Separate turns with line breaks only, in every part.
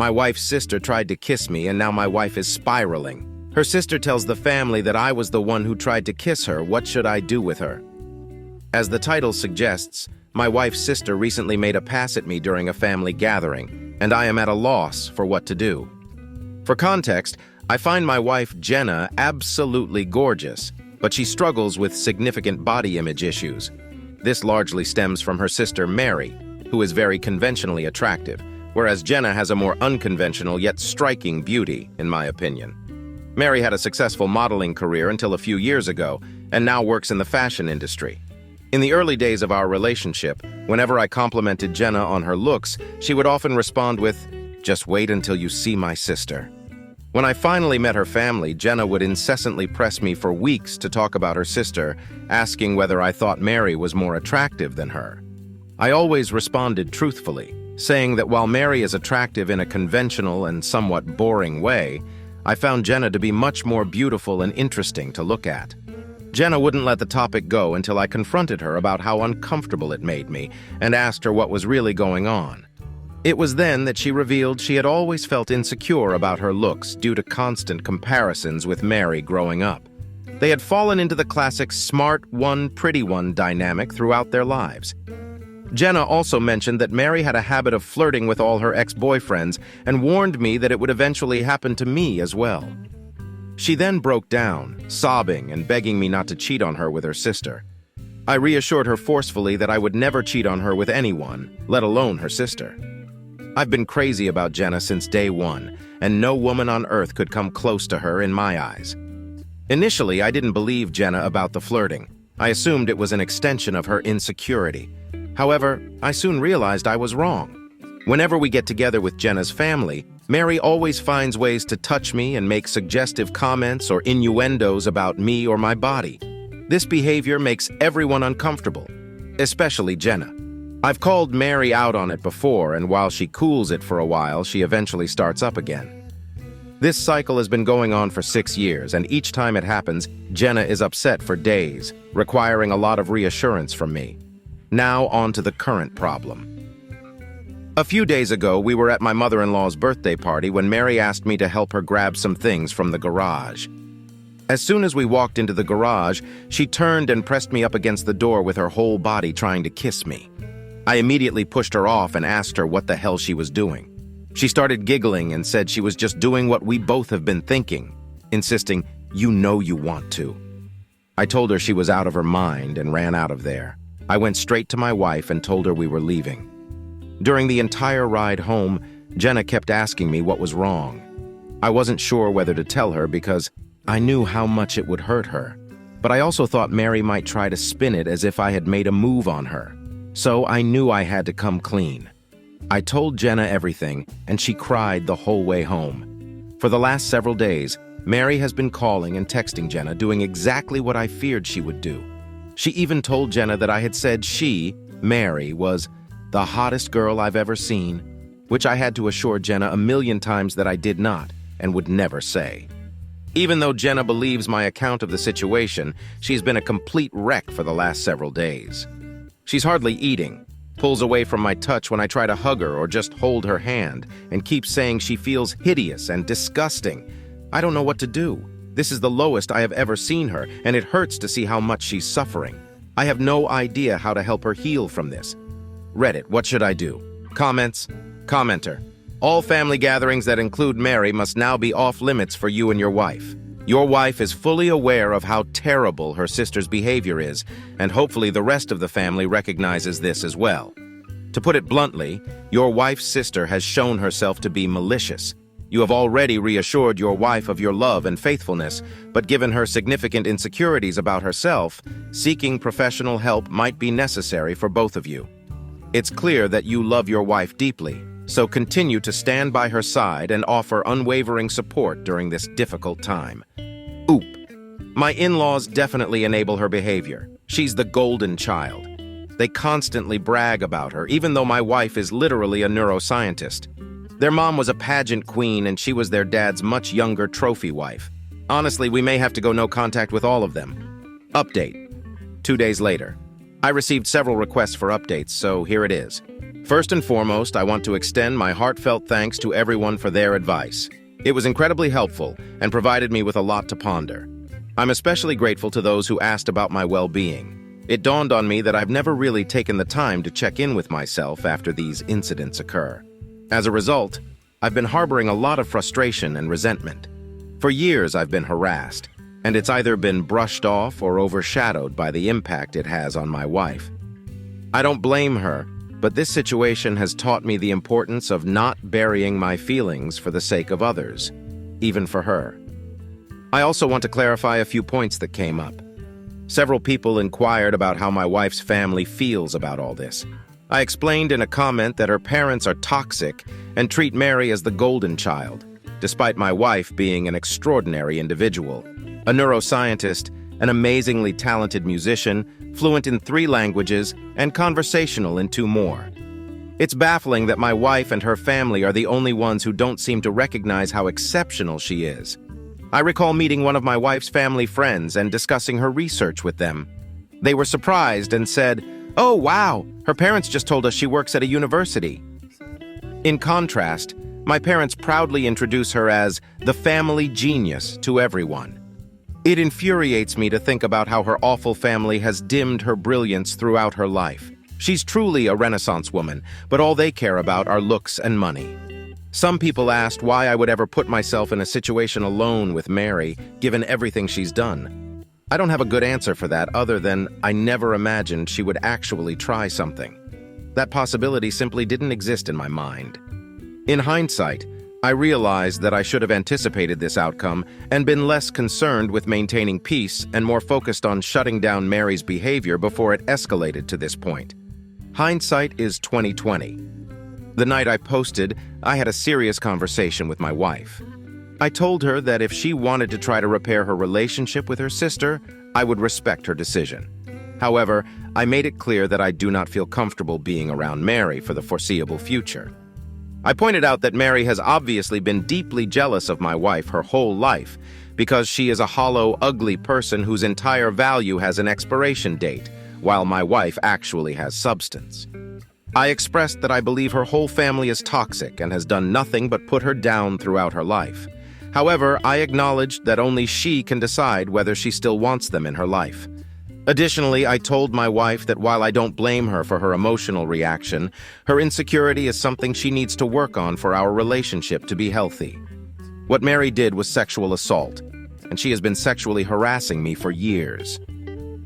My wife's sister tried to kiss me, and now my wife is spiraling. Her sister tells the family that I was the one who tried to kiss her. What should I do with her? As the title suggests, my wife's sister recently made a pass at me during a family gathering, and I am at a loss for what to do. For context, I find my wife, Jenna, absolutely gorgeous, but she struggles with significant body image issues. This largely stems from her sister, Mary, who is very conventionally attractive, whereas Jenna has a more unconventional yet striking beauty, in my opinion. Mary had a successful modeling career until a few years ago, and now works in the fashion industry. In the early days of our relationship, whenever I complimented Jenna on her looks, she would often respond with, "Just wait until you see my sister." When I finally met her family, Jenna would incessantly press me for weeks to talk about her sister, asking whether I thought Mary was more attractive than her. I always responded truthfully, saying that while Mary is attractive in a conventional and somewhat boring way, I found Jenna to be much more beautiful and interesting to look at. Jenna wouldn't let the topic go until I confronted her about how uncomfortable it made me and asked her what was really going on. It was then that she revealed she had always felt insecure about her looks due to constant comparisons with Mary growing up. They had fallen into the classic smart one, pretty one dynamic throughout their lives. Jenna also mentioned that Mary had a habit of flirting with all her ex-boyfriends and warned me that it would eventually happen to me as well. She then broke down, sobbing and begging me not to cheat on her with her sister. I reassured her forcefully that I would never cheat on her with anyone, let alone her sister. I've been crazy about Jenna since day one, and no woman on earth could come close to her in my eyes. Initially, I didn't believe Jenna about the flirting. I assumed it was an extension of her insecurity. However, I soon realized I was wrong. Whenever we get together with Jenna's family, Mary always finds ways to touch me and make suggestive comments or innuendos about me or my body. This behavior makes everyone uncomfortable, especially Jenna. I've called Mary out on it before, and while she cools it for a while, she eventually starts up again. This cycle has been going on for 6 years, and each time it happens, Jenna is upset for days, requiring a lot of reassurance from me. Now on to the current problem. A few days ago, we were at my mother-in-law's birthday party when Mary asked me to help her grab some things from the garage. As soon as we walked into the garage, she turned and pressed me up against the door with her whole body trying to kiss me. I immediately pushed her off and asked her what the hell she was doing. She started giggling and said she was just doing what we both have been thinking, insisting, "You know you want to." I told her she was out of her mind and ran out of there. I went straight to my wife and told her we were leaving. During the entire ride home, Jenna kept asking me what was wrong. I wasn't sure whether to tell her because I knew how much it would hurt her, but I also thought Mary might try to spin it as if I had made a move on her. So I knew I had to come clean. I told Jenna everything, and she cried the whole way home. For the last several days, Mary has been calling and texting Jenna, doing exactly what I feared she would do. She even told Jenna that I had said she, Mary, was the hottest girl I've ever seen, which I had to assure Jenna a million times that I did not and would never say. Even though Jenna believes my account of the situation, she's been a complete wreck for the last several days. She's hardly eating, pulls away from my touch when I try to hug her or just hold her hand, and keeps saying she feels hideous and disgusting. I don't know what to do. This is the lowest I have ever seen her, and it hurts to see how much she's suffering. I have no idea how to help her heal from this. Reddit, what should I do? Comments? Commenter. All family gatherings that include Mary must now be off limits for you and your wife. Your wife is fully aware of how terrible her sister's behavior is, and hopefully the rest of the family recognizes this as well. To put it bluntly, your wife's sister has shown herself to be malicious. You have already reassured your wife of your love and faithfulness, but given her significant insecurities about herself, seeking professional help might be necessary for both of you. It's clear that you love your wife deeply, so continue to stand by her side and offer unwavering support during this difficult time. Oop. My in-laws definitely enable her behavior. She's the golden child. They constantly brag about her, even though my wife is literally a neuroscientist. Their mom was a pageant queen, and she was their dad's much younger trophy wife. Honestly, we may have to go no contact with all of them. Update. 2 days later. I received several requests for updates, so here it is. First and foremost, I want to extend my heartfelt thanks to everyone for their advice. It was incredibly helpful and provided me with a lot to ponder. I'm especially grateful to those who asked about my well-being. It dawned on me that I've never really taken the time to check in with myself after these incidents occur. As a result, I've been harboring a lot of frustration and resentment. For years, I've been harassed, and it's either been brushed off or overshadowed by the impact it has on my wife. I don't blame her, but this situation has taught me the importance of not burying my feelings for the sake of others, even for her. I also want to clarify a few points that came up. Several people inquired about how my wife's family feels about all this. I explained in a comment that her parents are toxic and treat Mary as the golden child, despite my wife being an extraordinary individual, a neuroscientist, an amazingly talented musician, fluent in 3 languages, and conversational in 2 more. It's baffling that my wife and her family are the only ones who don't seem to recognize how exceptional she is. I recall meeting one of my wife's family friends and discussing her research with them. They were surprised and said, "Oh, wow, her parents just told us she works at a university." In contrast, my parents proudly introduce her as the family genius to everyone. It infuriates me to think about how her awful family has dimmed her brilliance throughout her life. She's truly a Renaissance woman, but all they care about are looks and money. Some people asked why I would ever put myself in a situation alone with Mary, given everything she's done. I don't have a good answer for that other than I never imagined she would actually try something. That possibility simply didn't exist in my mind. In hindsight, I realized that I should have anticipated this outcome and been less concerned with maintaining peace and more focused on shutting down Mary's behavior before it escalated to this point. Hindsight is 2020. The night I posted, I had a serious conversation with my wife. I told her that if she wanted to try to repair her relationship with her sister, I would respect her decision. However, I made it clear that I do not feel comfortable being around Mary for the foreseeable future. I pointed out that Mary has obviously been deeply jealous of my wife her whole life because she is a hollow, ugly person whose entire value has an expiration date, while my wife actually has substance. I expressed that I believe her whole family is toxic and has done nothing but put her down throughout her life. However, I acknowledged that only she can decide whether she still wants them in her life. Additionally, I told my wife that while I don't blame her for her emotional reaction, her insecurity is something she needs to work on for our relationship to be healthy. What Mary did was sexual assault, and she has been sexually harassing me for years.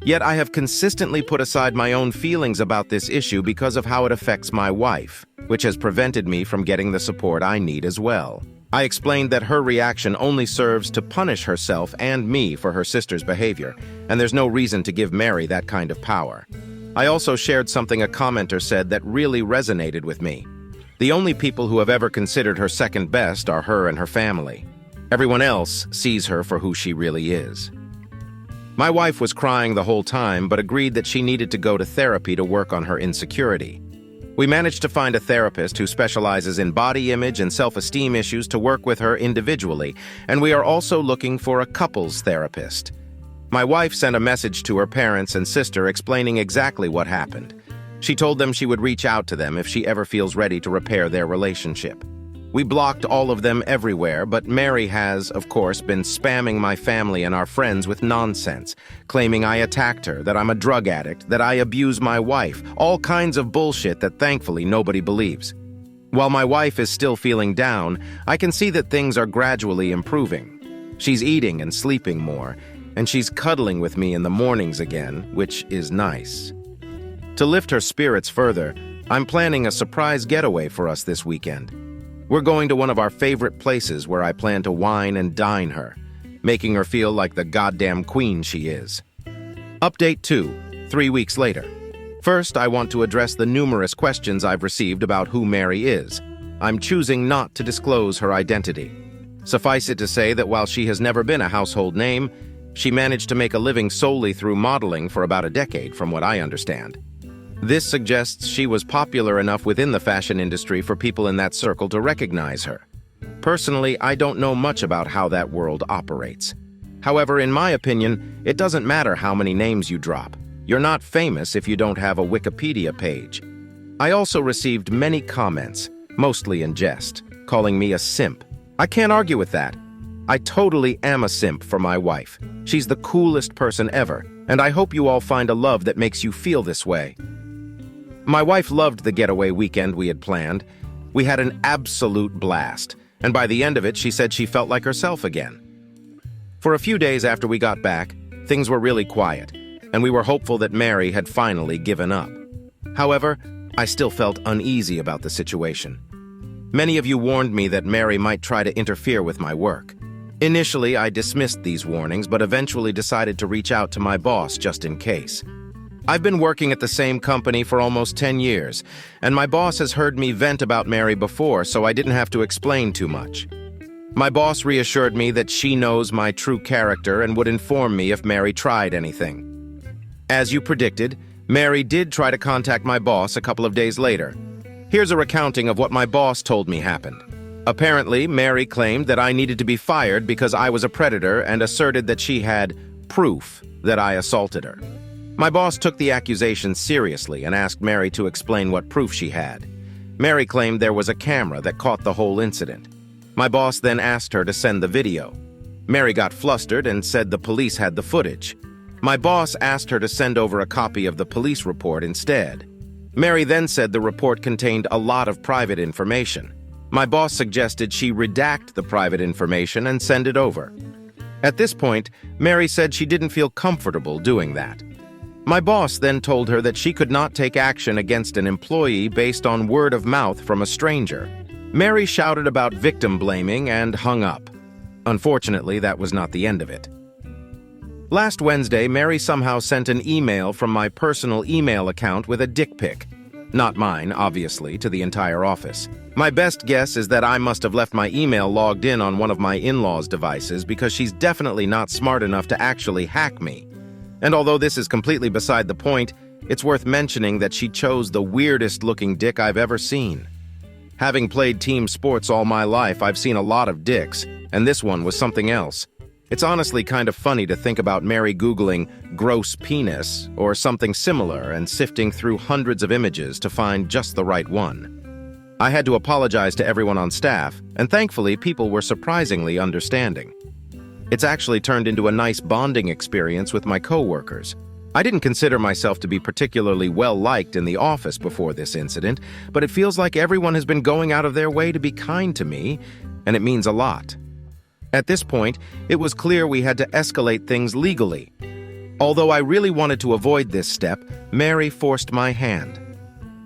Yet I have consistently put aside my own feelings about this issue because of how it affects my wife, which has prevented me from getting the support I need as well. I explained that her reaction only serves to punish herself and me for her sister's behavior, and there's no reason to give Mary that kind of power. I also shared something a commenter said that really resonated with me. The only people who have ever considered her second best are her and her family. Everyone else sees her for who she really is. My wife was crying the whole time, but agreed that she needed to go to therapy to work on her insecurity. We managed to find a therapist who specializes in body image and self-esteem issues to work with her individually, and we are also looking for a couples therapist. My wife sent a message to her parents and sister explaining exactly what happened. She told them she would reach out to them if she ever feels ready to repair their relationship. We blocked all of them everywhere, but Mary has, of course, been spamming my family and our friends with nonsense, claiming I attacked her, that I'm a drug addict, that I abuse my wife, all kinds of bullshit that thankfully nobody believes. While my wife is still feeling down, I can see that things are gradually improving. She's eating and sleeping more, and she's cuddling with me in the mornings again, which is nice. To lift her spirits further, I'm planning a surprise getaway for us this weekend. We're going to one of our favorite places where I plan to wine and dine her, making her feel like the goddamn queen she is. Update 2, 3 weeks later. First, I want to address the numerous questions I've received about who Mary is. I'm choosing not to disclose her identity. Suffice it to say that while she has never been a household name, she managed to make a living solely through modeling for about a decade, from what I understand. This suggests she was popular enough within the fashion industry for people in that circle to recognize her. Personally, I don't know much about how that world operates. However, in my opinion, it doesn't matter how many names you drop. You're not famous if you don't have a Wikipedia page. I also received many comments, mostly in jest, calling me a simp. I can't argue with that. I totally am a simp for my wife. She's the coolest person ever, and I hope you all find a love that makes you feel this way. My wife loved the getaway weekend we had planned. We had an absolute blast, and by the end of it, she said she felt like herself again. For a few days after we got back, things were really quiet, and we were hopeful that Mary had finally given up. However, I still felt uneasy about the situation. Many of you warned me that Mary might try to interfere with my work. Initially, I dismissed these warnings, but eventually decided to reach out to my boss just in case. I've been working at the same company for almost 10 years, and my boss has heard me vent about Mary before, so I didn't have to explain too much. My boss reassured me that she knows my true character and would inform me if Mary tried anything. As you predicted, Mary did try to contact my boss a couple of days later. Here's a recounting of what my boss told me happened. Apparently, Mary claimed that I needed to be fired because I was a predator and asserted that she had proof that I assaulted her. My boss took the accusation seriously and asked Mary to explain what proof she had. Mary claimed there was a camera that caught the whole incident. My boss then asked her to send the video. Mary got flustered and said the police had the footage. My boss asked her to send over a copy of the police report instead. Mary then said the report contained a lot of private information. My boss suggested she redact the private information and send it over. At this point, Mary said she didn't feel comfortable doing that. My boss then told her that she could not take action against an employee based on word of mouth from a stranger. Mary shouted about victim blaming and hung up. Unfortunately, that was not the end of it. Last Wednesday, Mary somehow sent an email from my personal email account with a dick pic. Not mine, obviously, to the entire office. My best guess is that I must have left my email logged in on one of my in-laws' devices because she's definitely not smart enough to actually hack me. And although this is completely beside the point, it's worth mentioning that she chose the weirdest-looking dick I've ever seen. Having played team sports all my life, I've seen a lot of dicks, and this one was something else. It's honestly kind of funny to think about Mary Googling gross penis or something similar and sifting through hundreds of images to find just the right one. I had to apologize to everyone on staff, and thankfully people were surprisingly understanding. It's actually turned into a nice bonding experience with my coworkers. I didn't consider myself to be particularly well-liked in the office before this incident, but it feels like everyone has been going out of their way to be kind to me, and it means a lot. At this point, it was clear we had to escalate things legally. Although I really wanted to avoid this step, Mary forced my hand.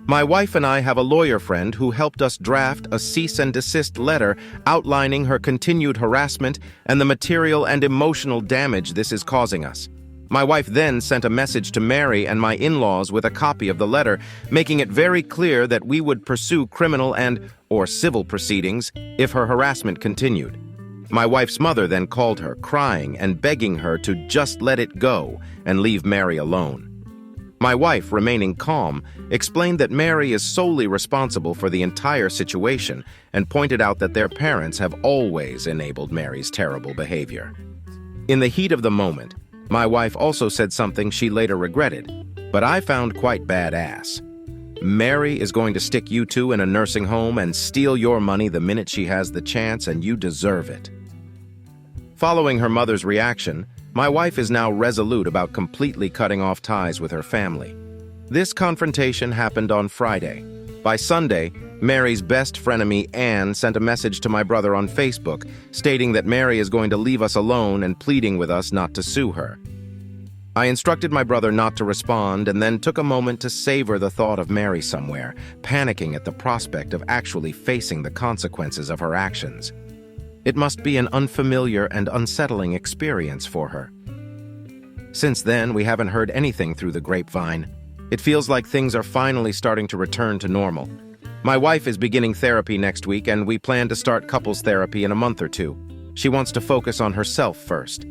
My wife and I have a lawyer friend who helped us draft a cease and desist letter outlining her continued harassment and the material and emotional damage this is causing us. My wife then sent a message to Mary and my in-laws with a copy of the letter, making it very clear that we would pursue criminal or civil proceedings if her harassment continued. My wife's mother then called her, crying and begging her to just let it go and leave Mary alone. My wife, remaining calm, explained that Mary is solely responsible for the entire situation and pointed out that their parents have always enabled Mary's terrible behavior. In the heat of the moment, my wife also said something she later regretted, but I found quite badass. Mary is going to stick you two in a nursing home and steal your money the minute she has the chance, and you deserve it. Following her mother's reaction, my wife is now resolute about completely cutting off ties with her family. This confrontation happened on Friday. By Sunday, Mary's best frenemy, Anne, sent a message to my brother on Facebook stating that Mary is going to leave us alone and pleading with us not to sue her. I instructed my brother not to respond and then took a moment to savor the thought of Mary somewhere, panicking at the prospect of actually facing the consequences of her actions. It must be an unfamiliar and unsettling experience for her. Since then, we haven't heard anything through the grapevine. It feels like things are finally starting to return to normal. My wife is beginning therapy next week, and we plan to start couples therapy in a month or two. She wants to focus on herself first.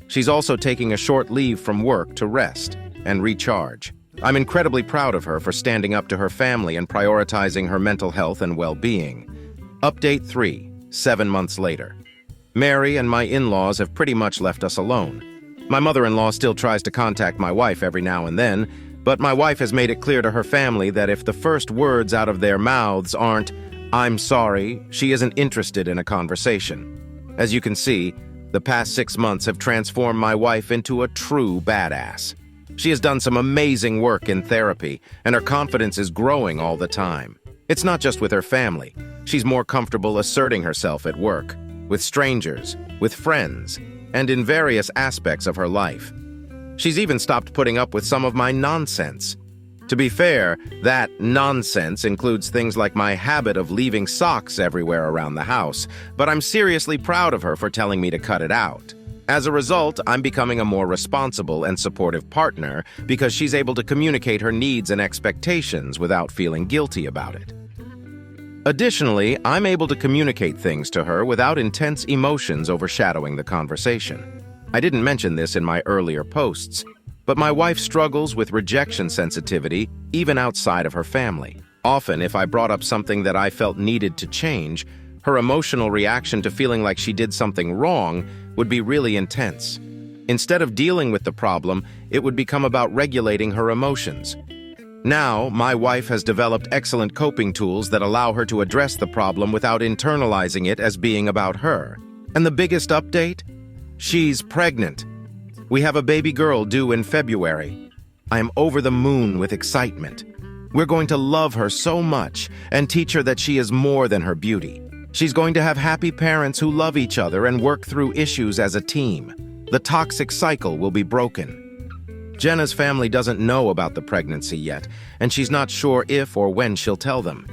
She's also taking a short leave from work to rest and recharge. I'm incredibly proud of her for standing up to her family and prioritizing her mental health and well-being. Update 3. 7 months later. Mary and my in-laws have pretty much left us alone. My mother-in-law still tries to contact my wife every now and then, But my wife has made it clear to her family that if the first words out of their mouths aren't, "I'm sorry," she isn't interested in a conversation. As you can see, the past 6 months have transformed my wife into a true badass. She has done some amazing work in therapy, and her confidence is growing all the time. It's not just with her family. She's more comfortable asserting herself at work, with strangers, with friends, and in various aspects of her life. She's even stopped putting up with some of my nonsense. To be fair, that nonsense includes things like my habit of leaving socks everywhere around the house, but I'm seriously proud of her for telling me to cut it out. As a result, I'm becoming a more responsible and supportive partner because she's able to communicate her needs and expectations without feeling guilty about it. Additionally, I'm able to communicate things to her without intense emotions overshadowing the conversation. I didn't mention this in my earlier posts, but my wife struggles with rejection sensitivity even outside of her family. Often, if I brought up something that I felt needed to change, her emotional reaction to feeling like she did something wrong would be really intense. Instead of dealing with the problem, it would become about regulating her emotions. Now, my wife has developed excellent coping tools that allow her to address the problem without internalizing it as being about her. And the biggest update? She's pregnant. We have a baby girl due in February. I am over the moon with excitement. We're going to love her so much and teach her that she is more than her beauty. She's going to have happy parents who love each other and work through issues as a team. The toxic cycle will be broken. Jenna's family doesn't know about the pregnancy yet, and she's not sure if or when she'll tell them.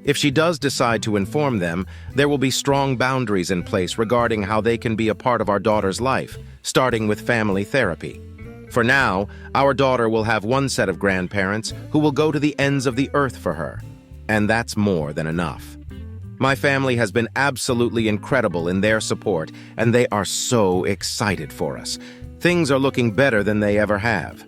If she does decide to inform them, there will be strong boundaries in place regarding how they can be a part of our daughter's life, starting with family therapy. For now, our daughter will have one set of grandparents who will go to the ends of the earth for her, and that's more than enough. My family has been absolutely incredible in their support, and they are so excited for us. Things are looking better than they ever have.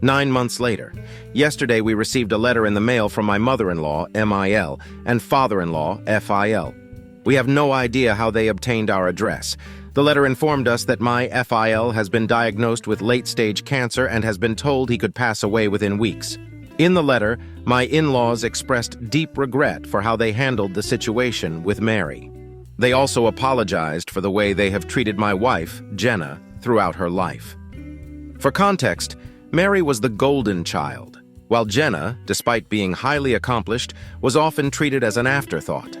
9 months later, yesterday we received a letter in the mail from my mother-in-law, MIL, and father-in-law, FIL. We have no idea how they obtained our address. The letter informed us that my FIL has been diagnosed with late-stage cancer and has been told he could pass away within weeks. In the letter, my in-laws expressed deep regret for how they handled the situation with Mary. They also apologized for the way they have treated my wife, Jenna, throughout her life. For context, Mary was the golden child, while Jenna, despite being highly accomplished, was often treated as an afterthought.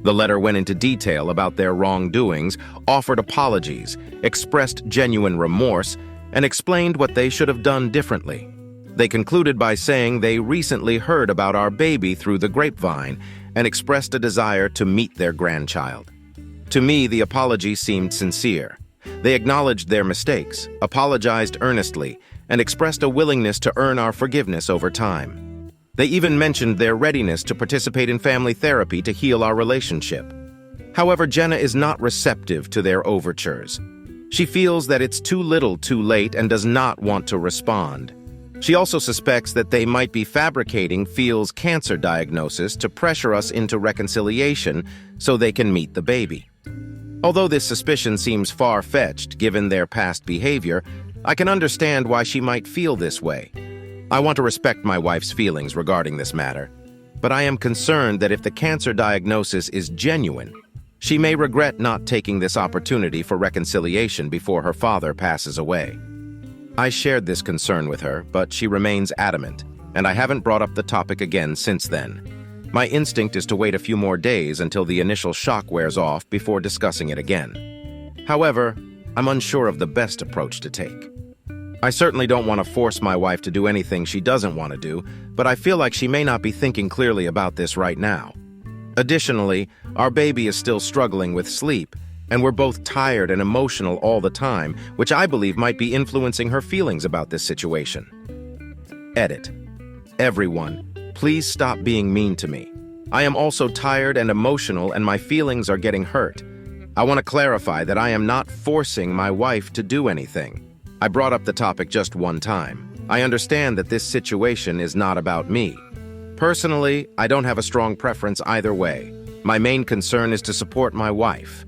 The letter went into detail about their wrongdoings, offered apologies, expressed genuine remorse, and explained what they should have done differently. They concluded by saying they recently heard about our baby through the grapevine and expressed a desire to meet their grandchild. To me, the apology seemed sincere. They acknowledged their mistakes, apologized earnestly, and expressed a willingness to earn our forgiveness over time. They even mentioned their readiness to participate in family therapy to heal our relationship. However, Jenna is not receptive to their overtures. She feels that it's too little too late and does not want to respond. She also suspects that they might be fabricating Phil's cancer diagnosis to pressure us into reconciliation so they can meet the baby. Although this suspicion seems far-fetched given their past behavior, I can understand why she might feel this way. I want to respect my wife's feelings regarding this matter, but I am concerned that if the cancer diagnosis is genuine, she may regret not taking this opportunity for reconciliation before her father passes away. I shared this concern with her, but she remains adamant, and I haven't brought up the topic again since then. My instinct is to wait a few more days until the initial shock wears off before discussing it again. However, I'm unsure of the best approach to take. I certainly don't want to force my wife to do anything she doesn't want to do, but I feel like she may not be thinking clearly about this right now. Additionally, our baby is still struggling with sleep, and we're both tired and emotional all the time, which I believe might be influencing her feelings about this situation. Edit. Everyone, please stop being mean to me. I am also tired and emotional, and my feelings are getting hurt. I want to clarify that I am not forcing my wife to do anything. I brought up the topic just one time. I understand that this situation is not about me. Personally, I don't have a strong preference either way. My main concern is to support my wife.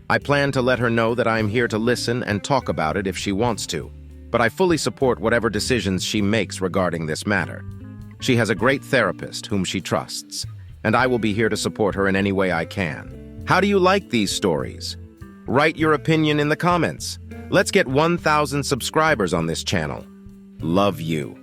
I plan to let her know that I am here to listen and talk about it if she wants to. but I fully support whatever decisions she makes regarding this matter. She has a great therapist whom she trusts, and I will be here to support her in any way I can. How do you like these stories? Write your opinion in the comments. Let's get 1,000 subscribers on this channel. Love you.